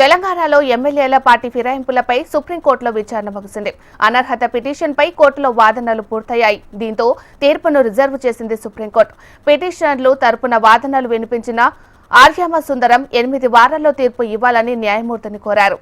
తెలంగాణలో ఎమ్మెల్యేల పార్టీ ఫిరాయింపులపై సుప్రీంకోర్టులో విచారణ ముగిసింది. అనర్హత పిటిషన్పై కోర్టులో వాదనలు పూర్తయ్యాయి. దీంతో తీర్పును రిజర్వ్ చేసింది సుప్రీంకోర్టు. పిటిషనర్లు తరపున వాదనలు వినిపించిన ఆర్యామ సుందరం 8 వారాల్లో తీర్పు ఇవ్వాలని న్యాయమూర్తిని కోరారు.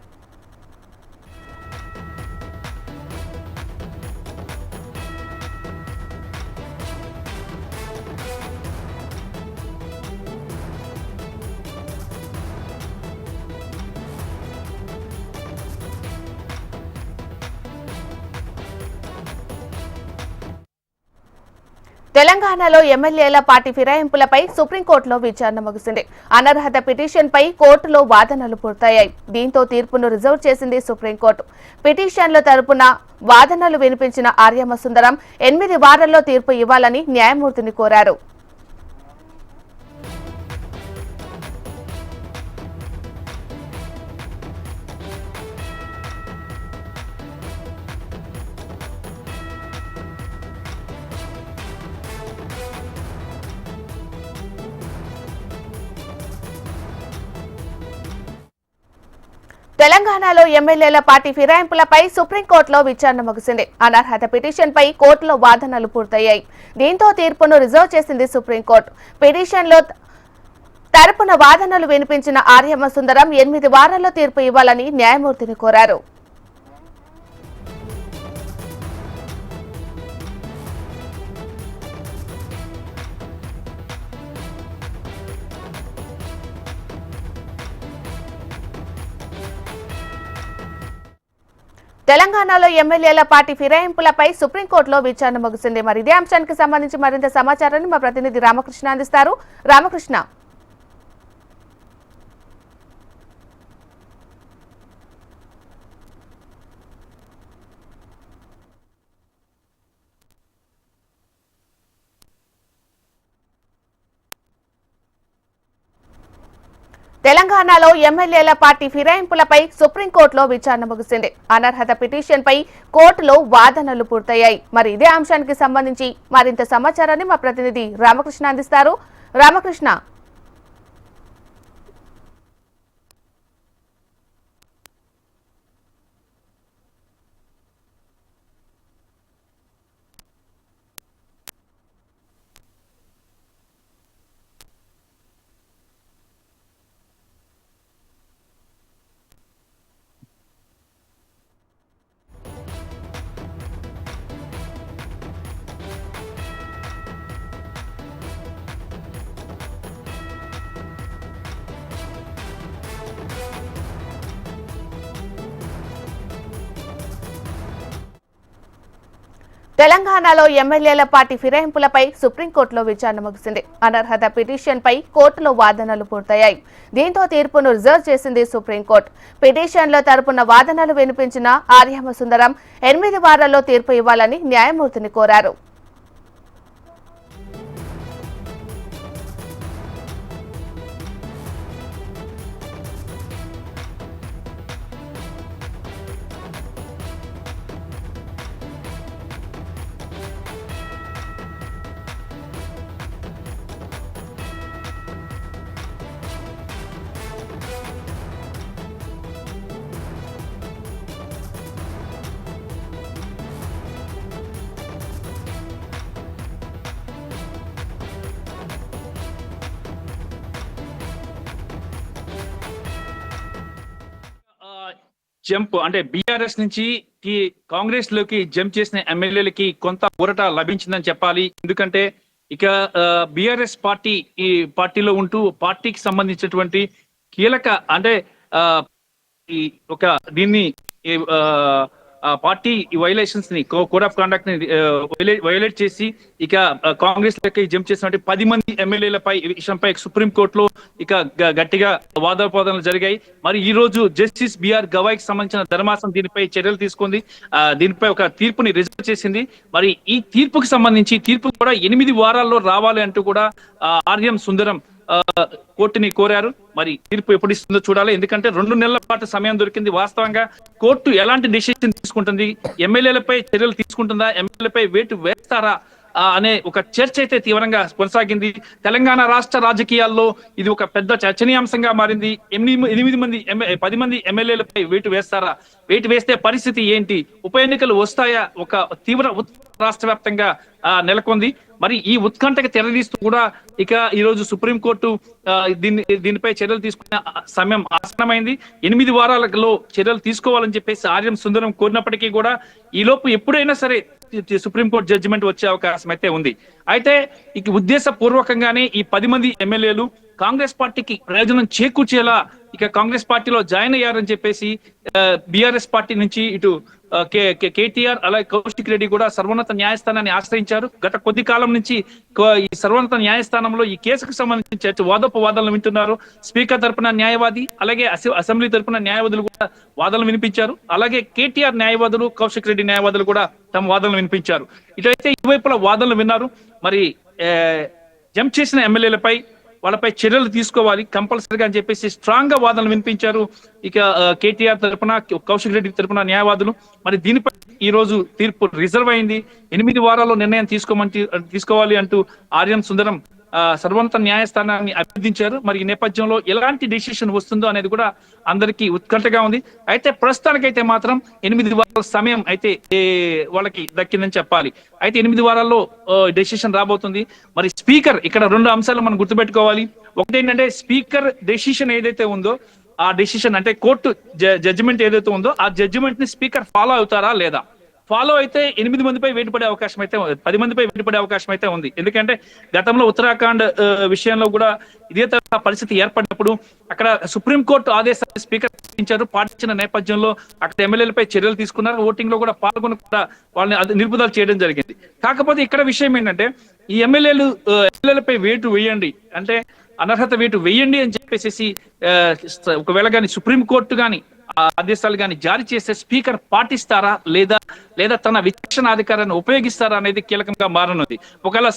తెలంగాణలో ఎమ్మెల్యేల పార్టీ ఫిరాయింపులపై సుప్రీంకోర్టులో విచారణ ముగిసింది. అనర్హత పిటిషన్పై కోర్టులో వాదనలు పూర్తయ్యాయి. దీంతో తీర్పును రిజర్వ్ చేసింది సుప్రీంకోర్టు. పిటిషన్ల తరపున వాదనలు వినిపించిన ఆర్యామ సుందరం 8 వారాల్లో తీర్పు ఇవ్వాలని న్యాయమూర్తిని కోరారు. తెలంగాణలో ఎమ్మెల్యేల పార్టీ ఫిరాయింపులపై సుప్రీంకోర్టులో విచారణ ముగిసింది. అనర్హత పిటిషన్పై కోర్టులో వాదనలు పూర్తయ్యాయి. దీంతో తీర్పును రిజర్వ్ చేసింది సుప్రీంకోర్టు. పిటిషన్లో తరపున వాదనలు వినిపించిన ఆర్యామ సుందరం 8 వారాల్లో తీర్పు ఇవ్వాలని న్యాయమూర్తిని కోరారు. తెలంగాణలో ఎమ్మెల్యేల పార్టీ ఫిరాయింపులపై సుప్రీంకోర్టులో విచారణ ముగిసింది. మరి ఇదే అంశానికి సంబంధించి మరింత సమాచారాన్ని మా ప్రతినిధి రామకృష్ణ అందిస్తారు. రామకృష్ణ, తెలంగాణలో ఎమ్మెల్యేల పార్టీ ఫిరాయింపులపై సుప్రీంకోర్టులో విచారణ ముగిసింది. అనర్హత పిటిషన్పై కోర్టులో వాదనలు పూర్తయ్యాయి. మరి ఇదే అంశానికి సంబంధించి మరింత సమాచారాన్ని మా ప్రతినిధి రామకృష్ణ అందిస్తారు. రామకృష్ణ, తెలంగాణలో ఎమ్మెల్యేల పార్టీ ఫిరాయింపులపై సుప్రీంకోర్టులో విచారణ ముగిసింది. అనర్హత పిటిషన్పై కోర్టులో వాదనలు పూర్తయ్యాయి. దీంతో తీర్పును రిజర్వ్ చేసింది సుప్రీంకోర్టు. పిటిషన్ల తరపున వాదనలు వినిపించిన ఆర్యామ సుందరం 8 వారాల్లో తీర్పు ఇవ్వాలని న్యాయమూర్తిని కోరారు. జంప్ అంటే బీఆర్ఎస్ నుంచి కాంగ్రెస్ లోకి జంప్ చేసిన ఎమ్మెల్యేలకి కొంత ఊరట లభించిందని చెప్పాలి. ఎందుకంటే ఇక బీఆర్ఎస్ పార్టీలో ఉంటూ పార్టీకి సంబంధించినటువంటి కీలక అంటే ఒక దీన్ని పార్టీ వైలేషన్స్ ని కోడ్ ఆఫ్ కాండక్ట్ ని వైలేట్ చేసి ఇక కాంగ్రెస్ లకి జంప్ చేసినటువంటి 10 మంది ఎమ్మెల్యేలపై విషయంపై సుప్రీంకోర్టులో ఇక గట్టిగా వాదోపవాదనలు జరిగాయి. మరి ఈ రోజు జస్టిస్ బిఆర్ గవాయికి సంబంధించిన ధర్మాసనం దీనిపై చర్యలు తీసుకుంది. దీనిపై ఒక తీర్పుని రిజర్వ్ చేసింది. మరి ఈ తీర్పుకి సంబంధించి తీర్పు కూడా 8 వారాల్లో రావాలి అంటూ కూడా ఆర్యం సుందరం కోర్టుని కోరారు. మరి తీర్పు ఎప్పుడు ఇస్తుందో చూడాలి. ఎందుకంటే 2 నెలల పాటు సమయం దొరికింది. వాస్తవంగా కోర్టు ఎలాంటి డిసిషన్ తీసుకుంటుంది, ఎమ్మెల్యేలపై చర్యలు తీసుకుంటుందా, ఎమ్మెల్యేలపై వేటు వేస్తారా అనే ఒక చర్చ అయితే తీవ్రంగా కొనసాగింది. తెలంగాణ రాష్ట్ర రాజకీయాల్లో ఇది ఒక పెద్ద చర్చనీయాంశంగా మారింది. 10 మంది ఎమ్మెల్యేలపై వేటు వేస్తారా, వేటు వేస్తే పరిస్థితి ఏంటి, ఉప ఎన్నికలు వస్తాయా, ఒక తీవ్ర రాష్ట్ర వ్యాప్తంగా నెలకొంది. మరి ఈ ఉత్కంఠకి తెరదీస్తూ కూడా ఇక ఈ రోజు సుప్రీంకోర్టు దీనిపై చర్యలు తీసుకునే సమయం ఆసన్నమైంది. 8 వారాలలో చర్యలు తీసుకోవాలని చెప్పేసి ఆర్యం సుందరం కోరినప్పటికీ కూడా ఈ లోపు ఎప్పుడైనా సరే సుప్రీంకోర్టు జడ్జిమెంట్ వచ్చే అవకాశం అయితే ఉంది. అయితే ఇక ఉద్దేశపూర్వకంగానే ఈ 10 మంది ఎమ్మెల్యేలు కాంగ్రెస్ పార్టీకి ప్రయోజనం చేకూర్చేలా ఇక కాంగ్రెస్ పార్టీలో జాయిన్ అయ్యారని చెప్పేసి బీఆర్ఎస్ పార్టీ నుంచి ఇటు కేటీఆర్ అలాగే కౌశిక్ రెడ్డి కూడా సర్వోన్నత న్యాయస్థానాన్ని ఆశ్రయించారు. గత కొద్ది కాలం నుంచి ఈ సర్వోన్నత న్యాయస్థానంలో ఈ కేసుకు సంబంధించి వాదోపవాదాలను వింటున్నారు. స్పీకర్ తరపున న్యాయవాది అలాగే అసెంబ్లీ తరపున న్యాయవాదులు కూడా వాదనలు వినిపించారు. అలాగే కేటీఆర్ న్యాయవాదులు, కౌశిక్ రెడ్డి న్యాయవాదులు కూడా తమ వాదనలు వినిపించారు. ఇటైతే ఇరువైపుల వాదనలు విన్నారు. మరి జంప్ చేసిన ఎమ్మెల్యేలపై వాళ్ళపై చర్యలు తీసుకోవాలి కంపల్సరీగా అని చెప్పేసి స్ట్రాంగ్ గా వాదనలు వినిపించారు. ఇక కేటీఆర్ తరపున, కౌశిక్ రెడ్డి తరపున న్యాయవాదులు. మరి దీనిపై ఈ రోజు తీర్పు రిజర్వ్ అయింది. 8 వారాల్లో నిర్ణయం తీసుకోవాలి అంటూ ఆర్యం సుందరం సర్వోన్నత న్యాయస్థానాన్ని అభ్యర్థించారు. మరి ఈ నేపథ్యంలో ఎలాంటి డెసిషన్ వస్తుందో అనేది కూడా అందరికీ ఉత్కంఠగా ఉంది. అయితే ప్రస్తుతానికైతే మాత్రం 8 వారాల సమయం అయితే వాళ్ళకి దక్కిందని చెప్పాలి. అయితే 8 వారాల్లో డెసిషన్ రాబోతుంది. మరి స్పీకర్, ఇక్కడ 2 అంశాలు మనం గుర్తుపెట్టుకోవాలి. ఒకటి ఏంటంటే స్పీకర్ డెసిషన్ ఏదైతే ఉందో ఆ డెసిషన్ అంటే కోర్టు జడ్జిమెంట్ ఏదైతే ఉందో ఆ జడ్జిమెంట్ ని స్పీకర్ ఫాలో అవుతారా లేదా, ఫాలో అయితే 8 మందిపై వేటు పడే అవకాశం అయితే 10 మందిపై వేటు పడే అవకాశం అయితే ఉంది. ఎందుకంటే గతంలో ఉత్తరాఖండ్ విషయంలో కూడా ఇదే తరహా పరిస్థితి ఏర్పడినప్పుడు అక్కడ సుప్రీంకోర్టు ఆదేశాలు స్పీకర్ పాటించిన నేపథ్యంలో అక్కడ ఎమ్మెల్యేలపై చర్యలు తీసుకున్నారు. ఓటింగ్ లో కూడా పాల్గొని కూడా వాళ్ళని నిలుపుదల చేయడం జరిగింది. కాకపోతే ఇక్కడ విషయం ఏంటంటే ఈ ఎమ్మెల్యేలపై వేటు వేయండి అంటే అనర్హత వేటు వేయండి అని చెప్పేసి ఒకవేళ కానీ సుప్రీంకోర్టు కానీ ఆదేశాలు కానీ జారీ చేస్తే స్పీకర్ పాటిస్తారా లేదా తన విచక్షణాధికారాన్ని ఉపయోగిస్తారా అనేది కీలకంగా మారనుంది. ఒకవేళ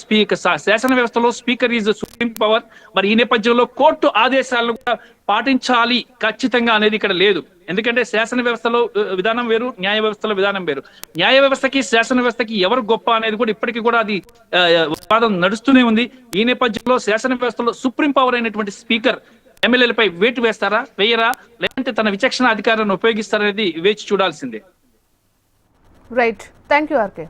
శాసన వ్యవస్థలో స్పీకర్ ఈజ్ సుప్రీం పవర్. మరి ఈ నేపథ్యంలో కోర్టు ఆదేశాలను కూడా పాటించాలి ఖచ్చితంగా అనేది ఇక్కడ లేదు. ఎందుకంటే శాసన వ్యవస్థలో విధానం వేరు, న్యాయ వ్యవస్థలో విధానం వేరు. న్యాయ వ్యవస్థకి శాసన వ్యవస్థకి ఎవరు గొప్ప అనేది కూడా ఇప్పటికీ కూడా అది వివాదం నడుస్తూనే ఉంది. ఈ నేపథ్యంలో శాసన వ్యవస్థలో సుప్రీం పవర్ అయినటువంటి స్పీకర్ ఎమ్మెల్యేలపై వేటు వేస్తారా, వేయరా, లేదంటే తన విచక్షణ అధికారాన్ని ఉపయోగిస్తారనేది వేచి చూడాల్సిందే. Right, thank you RK.